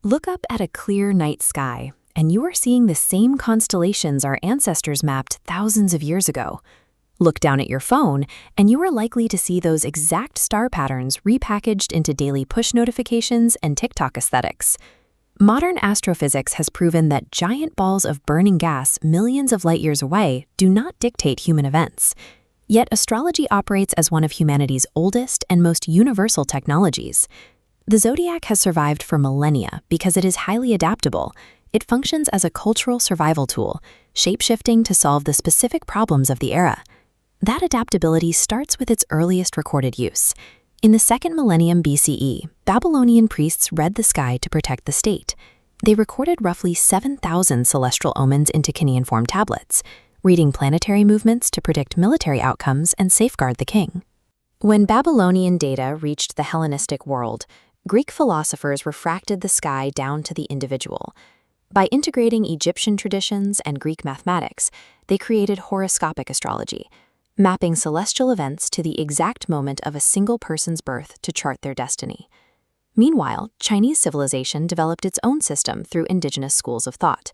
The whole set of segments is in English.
Look up at a clear night sky, and you are seeing the same constellations our ancestors mapped thousands of years ago. Look down at your phone, and you are likely to see those exact star patterns repackaged into daily push notifications and TikTok aesthetics. Modern astrophysics has proven that giant balls of burning gas millions of light years away do not dictate human events. Yet astrology operates as one of humanity's oldest and most universal technologies. The Zodiac has survived for millennia because it is highly adaptable. It functions as a cultural survival tool, shape-shifting to solve the specific problems of the era. That adaptability starts with its earliest recorded use. In the 2nd millennium BCE, Babylonian priests read the sky to protect the state. They recorded roughly 7,000 celestial omens into cuneiform tablets, reading planetary movements to predict military outcomes and safeguard the king. When Babylonian data reached the Hellenistic world, Greek philosophers refracted the sky down to the individual. By integrating Egyptian traditions and Greek mathematics, they created horoscopic astrology, mapping celestial events to the exact moment of a single person's birth to chart their destiny. Meanwhile, Chinese civilization developed its own system through indigenous schools of thought.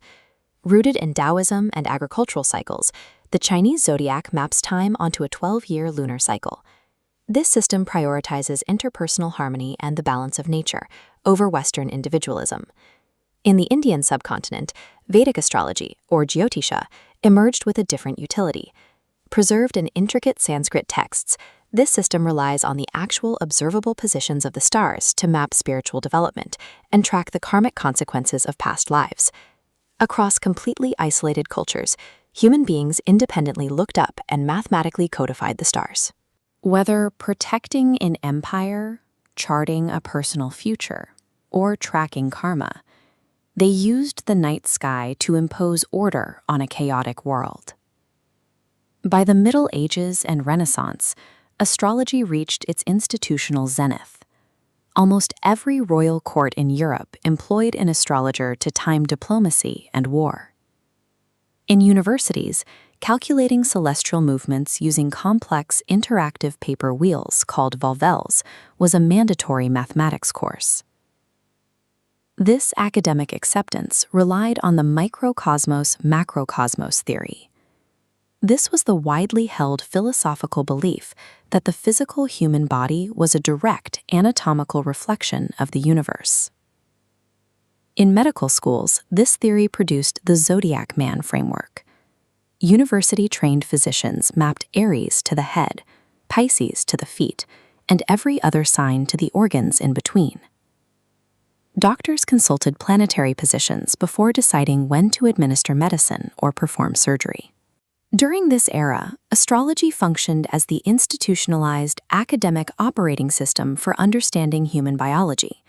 Rooted in Taoism and agricultural cycles, the Chinese zodiac maps time onto a 12-year lunar cycle. This system prioritizes interpersonal harmony and the balance of nature over Western individualism. In the Indian subcontinent, Vedic astrology, or Jyotisha, emerged with a different utility. Preserved in intricate Sanskrit texts, this system relies on the actual observable positions of the stars to map spiritual development and track the karmic consequences of past lives. Across completely isolated cultures, human beings independently looked up and mathematically codified the stars. Whether protecting an empire, charting a personal future, or tracking karma, they used the night sky to impose order on a chaotic world. By the Middle Ages and Renaissance, astrology reached its institutional zenith. Almost every royal court in Europe employed an astrologer to time diplomacy and war. In universities, calculating celestial movements using complex interactive paper wheels called volvels was a mandatory mathematics course. This academic acceptance relied on the microcosmos-macrocosmos theory. This was the widely held philosophical belief that the physical human body was a direct anatomical reflection of the universe. In medical schools, this theory produced the Zodiac Man framework. University-trained physicians mapped Aries to the head, Pisces to the feet, and every other sign to the organs in between. Doctors consulted planetary positions before deciding when to administer medicine or perform surgery. During this era, astrology functioned as the institutionalized academic operating system for understanding human biology.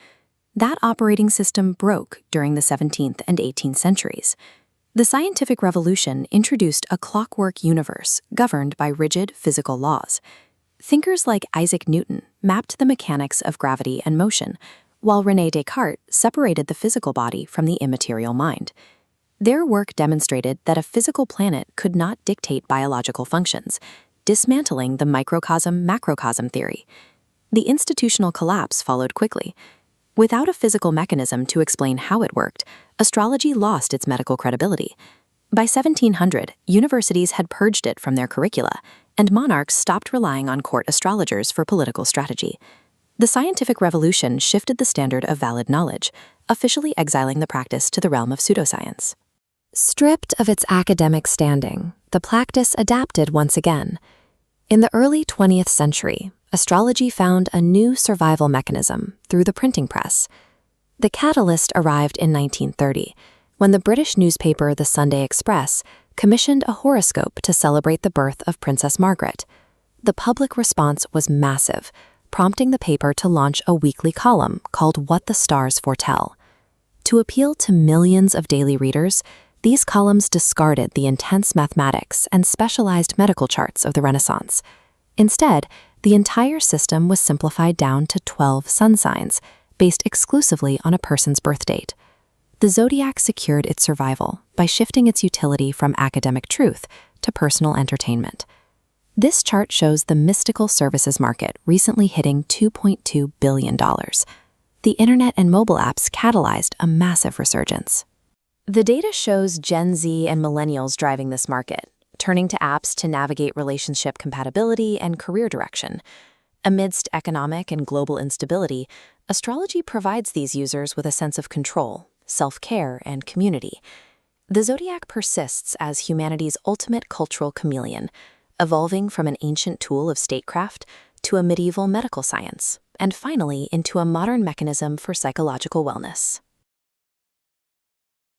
That operating system broke during the 17th and 18th centuries. The scientific revolution introduced a clockwork universe governed by rigid physical laws. Thinkers like Isaac Newton mapped the mechanics of gravity and motion, while René Descartes separated the physical body from the immaterial mind. Their work demonstrated that a physical planet could not dictate biological functions, dismantling the microcosm-macrocosm theory. The institutional collapse followed quickly. Without a physical mechanism to explain how it worked, astrology lost its medical credibility. By 1700, universities had purged it from their curricula, and monarchs stopped relying on court astrologers for political strategy. The scientific revolution shifted the standard of valid knowledge, officially exiling the practice to the realm of pseudoscience. Stripped of its academic standing, the practice adapted once again. In the early 20th century, astrology found a new survival mechanism through the printing press. The catalyst arrived in 1930, when the British newspaper The Sunday Express commissioned a horoscope to celebrate the birth of Princess Margaret. The public response was massive, prompting the paper to launch a weekly column called What the Stars Foretell. To appeal to millions of daily readers, these columns discarded the intense mathematics and specialized medical charts of the Renaissance. Instead, the entire system was simplified down to 12 sun signs, based exclusively on a person's birth date. The zodiac secured its survival by shifting its utility from academic truth to personal entertainment. This chart shows the mystical services market recently hitting $2.2 billion. the internet and mobile apps catalyzed a massive resurgence. The data shows Gen Z and millennials driving this market, turning to apps to navigate relationship compatibility and career direction. Amidst economic and global instability, astrology provides these users with a sense of control, self-care, and community. The Zodiac persists as humanity's ultimate cultural chameleon, evolving from an ancient tool of statecraft to a medieval medical science, and finally into a modern mechanism for psychological wellness.